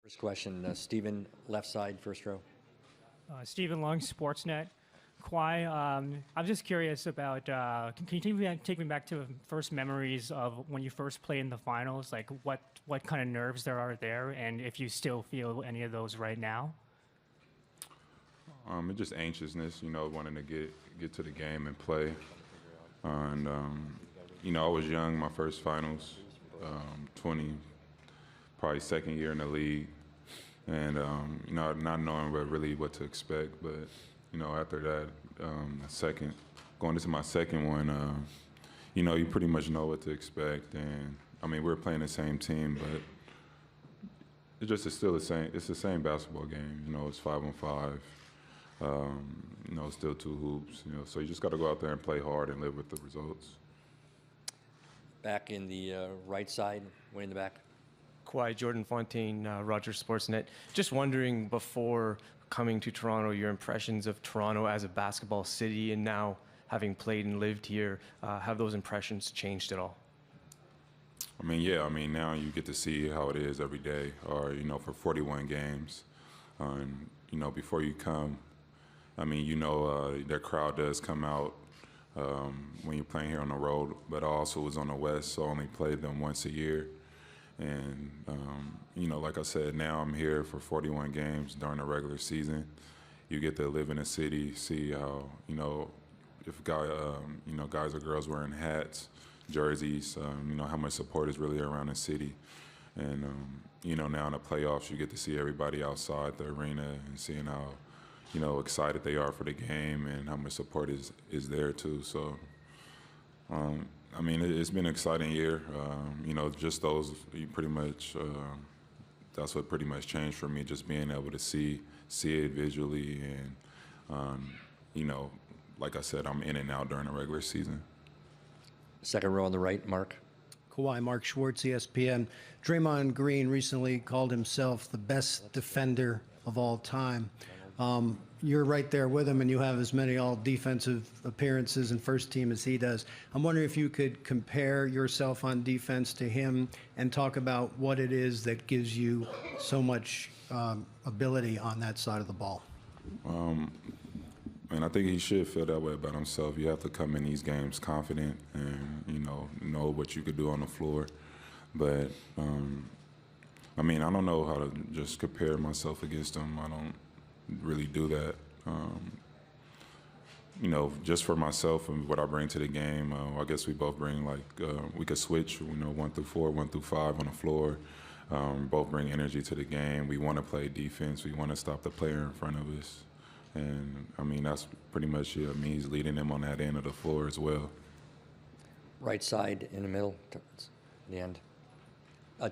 First question, Stephen, left side, first row. Stephen Lung, Sportsnet. Kawhi, I'm just curious about, can you take me back to first memories of when you first played in the finals? Like what kind of nerves there are there, and if you still feel any of those right now? It's just anxiousness, wanting to get to the game and play. And I was young, my first finals, 20, probably second year in the league, and not knowing really what to expect. But after that, going into my second one, you pretty much know what to expect. And we were playing the same team, but it's still the same. It's the same basketball game. It's 5-on-5. Still two hoops. So you just got to go out there and play hard and live with the results. Back in the right side, way in the back. Kawhi, Jordan Fontaine, Rogers Sportsnet. Just wondering, before coming to Toronto, your impressions of Toronto as a basketball city, and now having played and lived here, have those impressions changed at all? Now you get to see how it is every day, or, for 41 games. Before you come, their crowd does come out when you're playing here on the road, but I also was on the West, so I only played them once a year. And, like I said, now I'm here for 41 games during the regular season. You get to live in the city, see how, if guys or girls wearing hats, jerseys, how much support is really around the city. And, now in the playoffs, you get to see everybody outside the arena and seeing how, excited they are for the game and how much support is there too. So, it's been an exciting year. Just those, that's what pretty much changed for me, just being able to see it visually. And, like I said, I'm in and out during the regular season. Second row on the right, Mark. Kawhi, Mark Schwartz, ESPN. Draymond Green recently called himself the best defender of all time. You're right there with him, and you have as many all-defensive appearances and first team as he does. I'm wondering if you could compare yourself on defense to him and talk about what it is that gives you so much ability on that side of the ball. And I think he should feel that way about himself. You have to come in these games confident and, know what you could do on the floor. But, I don't know how to just compare myself against him. I don't really do that. Just for myself and what I bring to the game, I guess we both bring, we could switch, 1 through 4, 1 through 5 on the floor. Both bring energy to the game. We want to play defense. We want to stop the player in front of us. And, that's pretty much it. He's leading them on that end of the floor as well. Right side in the middle, towards the end.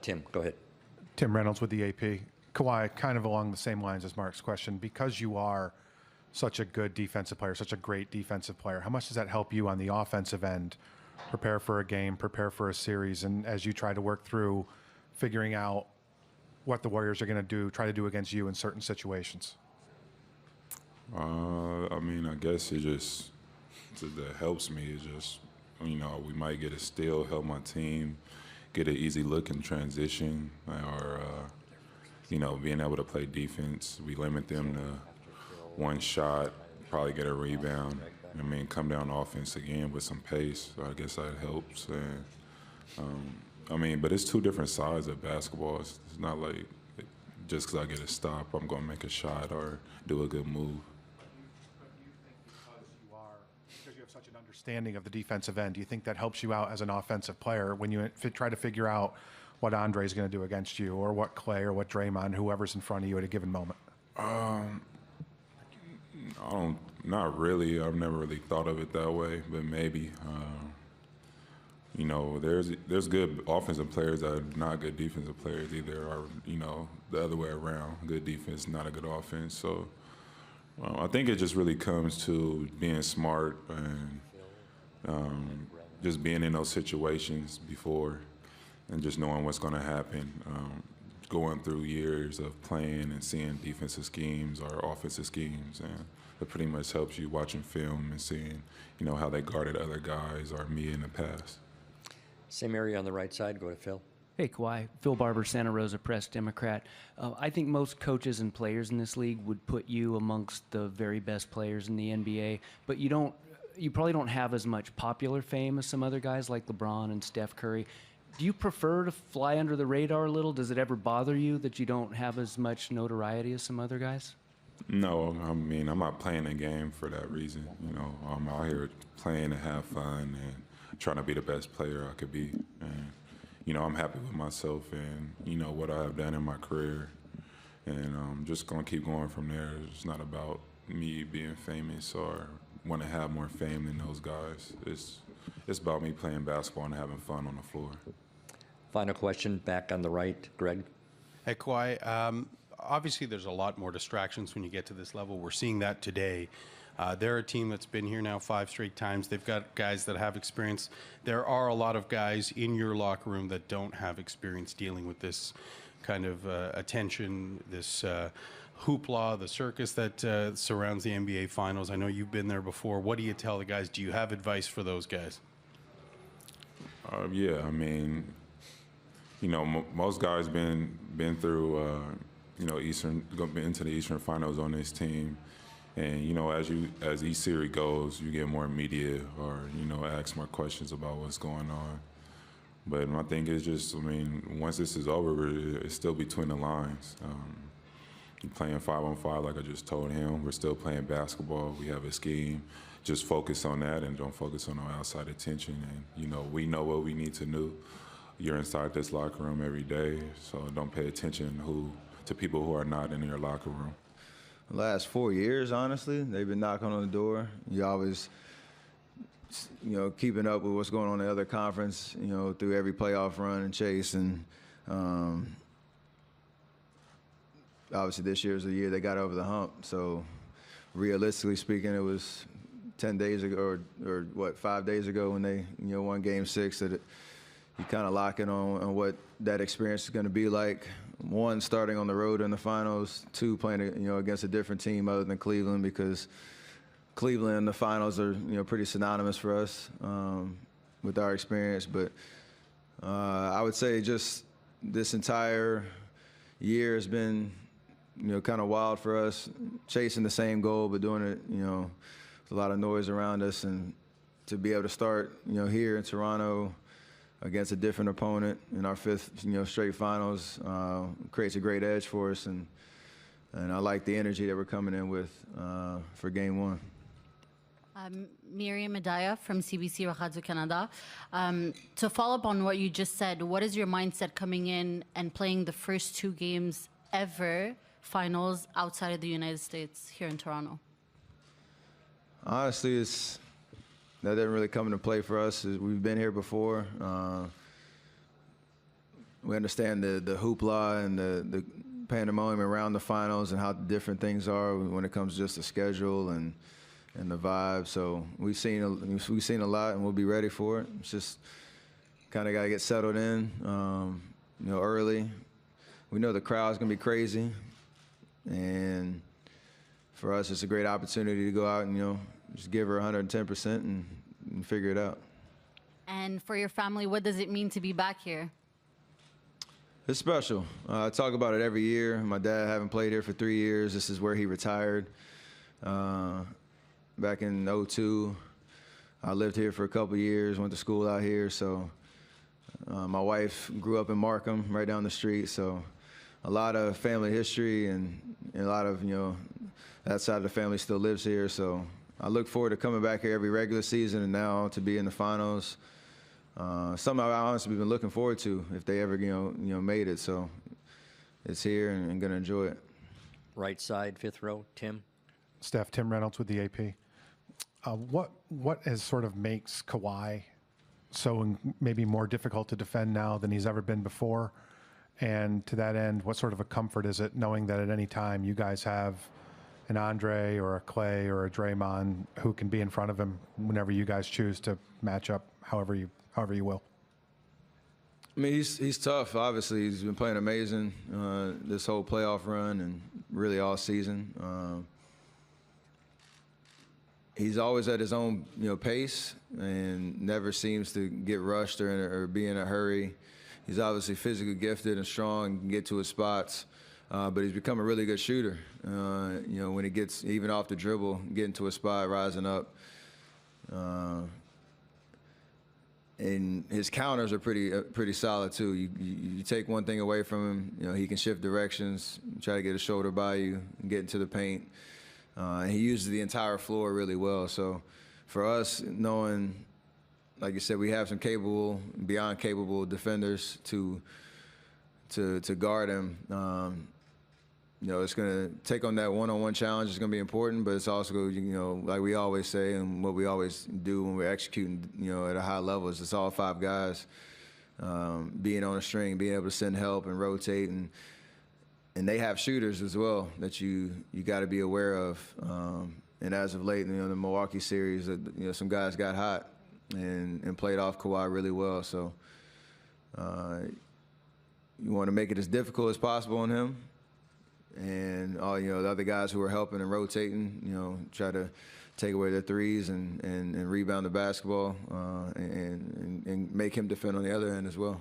Tim, go ahead. Tim Reynolds with the AP. Kawhi, kind of along the same lines as Mark's question, because you are such a good defensive player, such a great defensive player, how much does that help you on the offensive end, prepare for a game, prepare for a series, and as you try to work through figuring out what the Warriors are going to do, try to do against you in certain situations? I guess that helps me. It's just, we might get a steal, help my team get an easy look in transition, or, being able to play defense. We limit them to one shot, probably get a rebound. Come down offense again with some pace. So I guess that helps. And, but it's two different sides of basketball. It's not like just because I get a stop, I'm going to make a shot or do a good move. Because you have such an understanding of the defensive end, do you think that helps you out as an offensive player when you try to figure out what Andre is going to do against you, or what Clay or what Draymond, whoever's in front of you at a given moment? Not really. I've never really thought of it that way, but maybe. There's good offensive players that are not good defensive players either, or, the other way around. Good defense, not a good offense. So I think it just really comes to being smart and just being in those situations before and just knowing what's going to happen. Going through years of playing and seeing defensive schemes or offensive schemes, and it pretty much helps you watching film and seeing, how they guarded other guys or me in the past. Same area on the right side. Go to Phil. Hey, Kawhi. Phil Barber, Santa Rosa Press, Democrat. I think most coaches and players in this league would put you amongst the very best players in the NBA, but you don't. You probably don't have as much popular fame as some other guys like LeBron and Steph Curry. Do you prefer to fly under the radar a little? Does it ever bother you that you don't have as much notoriety as some other guys? No, I mean, I'm not playing the game for that reason. You know, I'm out here playing to have fun and trying to be the best player I could be. And, you know, I'm happy with myself and, you know, what I have done in my career. And I'm just going to keep going from there. It's not about me being famous or want to have more fame than those guys. It's about me playing basketball and having fun on the floor. Final question, back on the right, Greg. Hey, Kawhi, obviously there's a lot more distractions when you get to this level. We're seeing that today. They're a team that's been here now 5 straight times. They've got guys that have experience. There are a lot of guys in your locker room that don't have experience dealing with this kind of attention, this hoopla, the circus that surrounds the NBA Finals. I know you've been there before. What do you tell the guys? Do you have advice for those guys? Yeah, I mean, you know, most guys been through, you know, been into the Eastern Finals on this team, and you know, as each series goes, you get more media or you know, ask more questions about what's going on. But my thing is just, I mean, once this is over, it's still between the lines. You're playing 5-on-5, like I just told him. We're still playing basketball. We have a scheme. Just focus on that and don't focus on no outside attention. And, you know, we know what we need to do. You're inside this locker room every day, so don't pay attention to people who are not in your locker room. The last 4 years, honestly, they've been knocking on the door. You always, you know, keeping up with what's going on in the other conference, you know, through every playoff run and chase. And obviously this year's the year they got over the hump. So realistically speaking, it was 10 days ago or what, 5 days ago when they, you know, won Game 6 that you kind of lock in on what that experience is going to be like. 1, starting on the road in the finals. 2, playing, you know, against a different team other than Cleveland, because Cleveland and the finals are, you know, pretty synonymous for us with our experience. But I would say just this entire year has been, you know, kind of wild for us, chasing the same goal, but doing it, you know, with a lot of noise around us. And to be able to start, you know, here in Toronto against a different opponent in our 5th, you know, straight finals creates a great edge for us. And I like the energy that we're coming in with for Game 1. Miriam Medaya from CBC Radio Canada. To follow up on what you just said, what is your mindset coming in and playing the first 2 games ever finals outside of the United States here in Toronto? Honestly, that didn't really come into play for us. We've been here before. We understand the hoopla and the pandemonium around the finals and how different things are when it comes to just the schedule and the vibe. So we've seen a lot, and we'll be ready for it. It's just kind of got to get settled in, you know, early. We know the crowd's gonna be crazy, and for us, it's a great opportunity to go out and, you know, just give her 110% and figure it out. And for your family, what does it mean to be back here? It's special. I talk about it every year. My dad having played here for 3 years. This is where he retired. Back in 2002, I lived here for a couple years, went to school out here. So my wife grew up in Markham, right down the street. So a lot of family history and a lot of, you know, that side of the family still lives here. So I look forward to coming back here every regular season and now to be in the finals. Something I've honestly been looking forward to if they ever, you know, made it. So it's here and going to enjoy it. Right side, 5th row, Tim. Steph, Tim Reynolds with the AP. What is sort of makes Kawhi so maybe more difficult to defend now than he's ever been before? And to that end, what sort of a comfort is it knowing that at any time you guys have an Andre or a Clay or a Draymond who can be in front of him whenever you guys choose to match up however you will? I mean, he's tough. Obviously, he's been playing amazing this whole playoff run and really all season. He's always at his own, you know, pace and never seems to get rushed or be in a hurry. he's obviously physically gifted and strong and can get to his spots. But he's become a really good shooter. When he gets even off the dribble, getting to a spot, rising up. And his counters are pretty solid too. You take one thing away from him, he can shift directions, try to get a shoulder by you, and get into the paint. And he uses the entire floor really well. So for us, knowing, like you said, we have some beyond capable defenders to guard him. It's going to take on that one-on-one challenge. It's going to be important, but it's also, like we always say and what we always do when we're executing, at a high level is it's all 5 guys being on a string, being able to send help and rotate. And they have shooters as well that you got to be aware of. And as of late, the Milwaukee series, some guys got hot and played off Kawhi really well. So you want to make it as difficult as possible on him. And all the other guys who are helping and rotating, try to take away their threes and rebound the basketball and make him defend on the other end as well.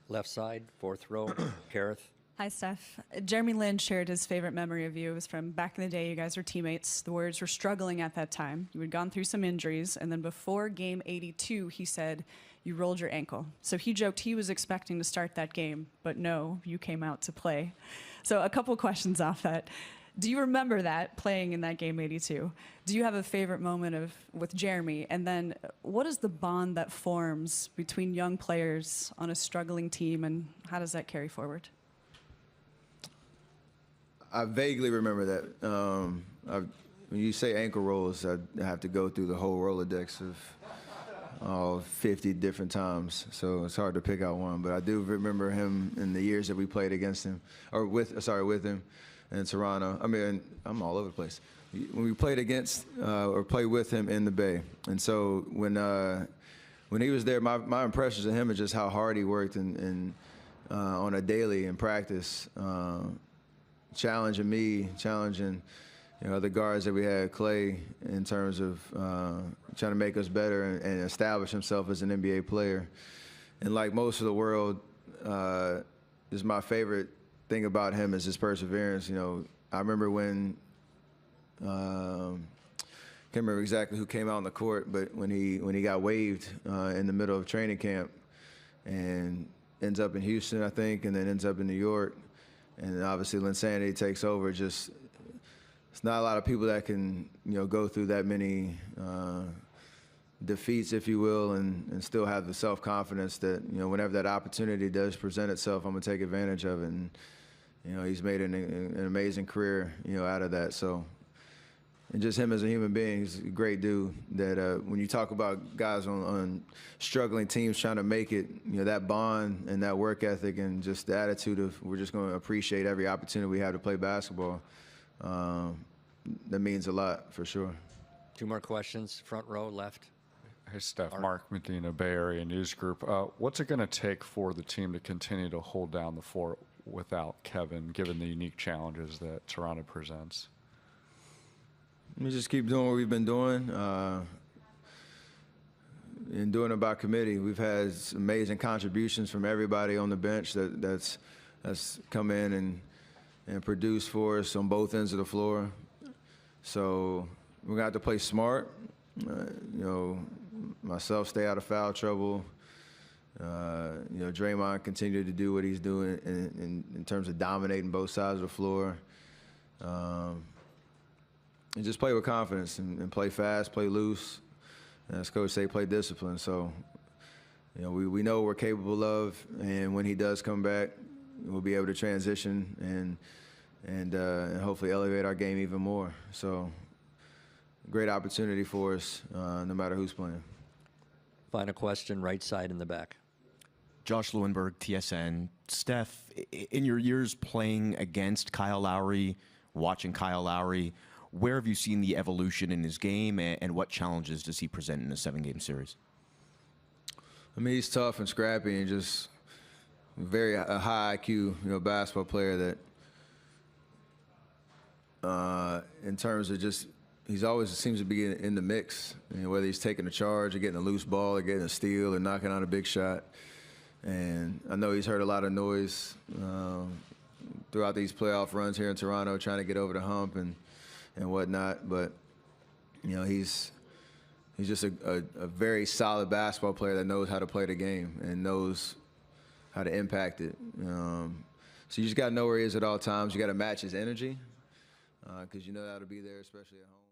Left side, 4th row, Kareth. Hi, Steph. Jeremy Lin shared his favorite memory of you. It was from back in the day. You guys were teammates. The Warriors were struggling at that time. You had gone through some injuries. And then before game 82, he said you rolled your ankle. So he joked he was expecting to start that game, but no, you came out to play. So a couple questions off that. Do you remember that, playing in that game 82? Do you have a favorite moment with Jeremy? And then what is the bond that forms between young players on a struggling team, and how does that carry forward? I vaguely remember that. When you say ankle rolls, I have to go through the whole Rolodex of 50 different times. So it's hard to pick out one. But I do remember him in the years that we played against him, or with him in Toronto. I mean, I'm all over the place. When we played against or played with him in the Bay. And so when he was there, my impressions of him is just how hard he worked and on a daily in practice. Challenging me, challenging other guards that we had, Clay, in terms of trying to make us better and establish himself as an NBA player. And like most of the world, is my favorite thing about him is his perseverance. I remember when can't remember exactly who came out on the court, but when he got waived in the middle of training camp and ends up in Houston, I think, and then ends up in New York. And obviously Linsanity takes over. It's not a lot of people that can, go through that many defeats, if you will, and still have the self-confidence that, whenever that opportunity does present itself, I'm going to take advantage of it. And, he's made an amazing career, out of that. So, and just him as a human being, he's a great dude that when you talk about guys on struggling teams trying to make it, that bond and that work ethic and just the attitude of we're just going to appreciate every opportunity we have to play basketball, that means a lot for sure. 2 more questions, front row, left. Hey, Steph. Mark Medina, Bay Area News Group. What's it going to take for the team to continue to hold down the fort without Kevin, given the unique challenges that Toronto presents? We just keep doing what we've been doing and doing it by committee. We've had amazing contributions from everybody on the bench that's come in and produced for us on both ends of the floor. So we're going to have to play smart. Myself stay out of foul trouble. Draymond continue to do what he's doing in terms of dominating both sides of the floor. And just play with confidence and play fast, play loose. And as Coach say, play discipline. So, we know what we're capable of, and when he does come back, we'll be able to transition and hopefully elevate our game even more. So, great opportunity for us, no matter who's playing. Final question, right side in the back. Josh Lewenberg, TSN. Steph, in your years playing against Kyle Lowry, watching Kyle Lowry, where have you seen the evolution in his game, and what challenges does he present in a 7-game series? I mean, he's tough and scrappy and just a high IQ, basketball player that, in terms of just, he's always seems to be in the mix, whether he's taking a charge or getting a loose ball or getting a steal or knocking out a big shot. And I know he's heard a lot of noise throughout these playoff runs here in Toronto, trying to get over the hump and whatnot. But he's just a very solid basketball player that knows how to play the game and knows how to impact it. So you just got to know where he is at all times. You got to match his energy because you know that'll be there, especially at home.